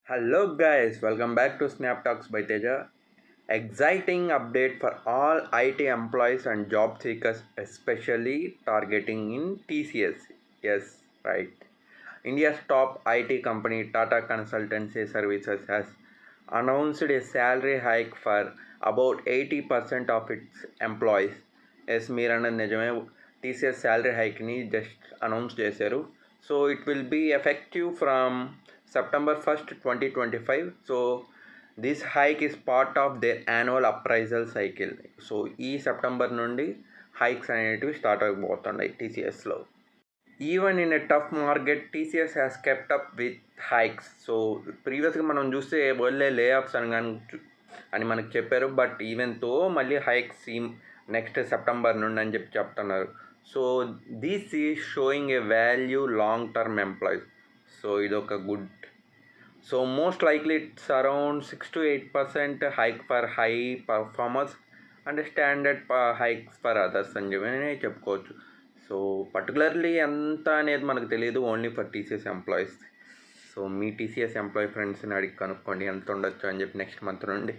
Hello guys, welcome back to Snap Talks by Teja. Exciting update for all IT employees and job seekers, especially targeting in TCS. Yes, right. India's top IT company Tata Consultancy Services has announced a salary hike for about 80% of its employees. Yes, మీరన్నది నిజమే. TCS salary hike ని just announce చేశారు. So it will be effective from September 1st, 2025. So this hike is part of their annual appraisal cycle. So ఈ September నుండి hikes అనేటివి start అయిపోతున్నాయి టీసీఎస్లో. Even in a tough market TCS has kept up with hikes. So ప్రీవియస్గా మనం చూస్తే world లే offs అని మనకు చెప్పారు, బట్ ఈవెన్తో మళ్ళీ హైక్స్ నెక్స్ట్ సెప్టెంబర్ నుండి అని చెప్తున్నారు. So this is showing a value long term employees. So ఇదొక good. So most likely it's around 6 to 8% hike for high performers and standard hikes for others అని చెప్పి చెప్పుకోవచ్చు. సో పర్టికులర్లీ ఎంత అనేది మనకు తెలియదు, only for TCS employees. So మీ TCS employee ఫ్రెండ్స్ని అడిగి కనుక్కోండి ఎంత ఉండొచ్చు అని చెప్పి నెక్స్ట్ మంత్ నుండి.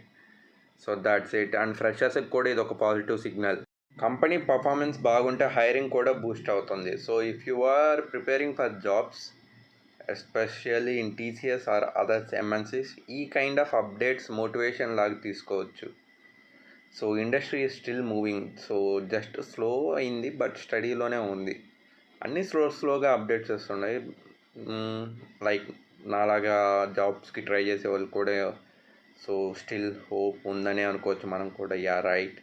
So that's it. అండ్ ఫ్రెషర్స్కి కూడా ఇది ఒక పాజిటివ్ సిగ్నల్. కంపెనీ పర్ఫార్మెన్స్ బాగుంటే హైరింగ్ కూడా బూస్ట్ అవుతుంది. So if you are preparing for jobs especially in TCS or others MNCs, ఈ కైండ్ ఆఫ్ అప్డేట్స్ మోటివేషన్ లాగా తీసుకోవచ్చు. So industry is still moving. So just slow అయింది, but స్టడీలోనే ఉంది. అన్నీ స్లోగా అప్డేట్స్ వస్తున్నాయి. లైక్ నాలాగా జాబ్స్కి ట్రై చేసే వాళ్ళు కూడా. సో స్టిల్ హోప్ ఉందనే అనుకోవచ్చు మనం కూడా. Yeah right.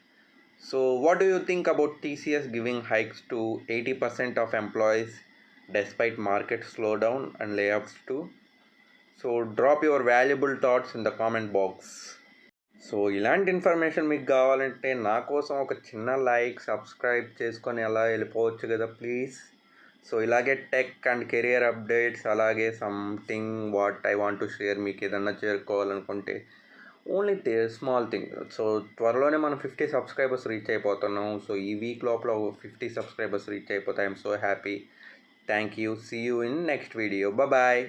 So what do you think about TCS giving hikes to 80% of employees despite market slowdown and layoffs too? So drop your valuable thoughts in the comment box. So ఇలాంటి information మీకు కావాలంటే నా కోసం ఒక చిన్న like, subscribe చేసుకొని అలా వెళ్ళిపోవచ్చు కదా ప్లీజ్. సో ఇలాగే టెక్ అండ్ కెరియర్ అప్డేట్స్, అలాగే something what I want to share మీకు ఏదన్నా చేరుకోవాలనుకుంటే ఓన్లీ స్మాల్ థింగ్. సో త్వరలోనే మనం 50 సబ్స్క్రైబర్స్ రీచ్ అయిపోతున్నాం. సో ఈ వీక్ లోపల 50 సబ్స్క్రైబర్స్ రీచ్ అయిపోతాయి. I'm so happy. Thank you. See you in next video. Bye bye.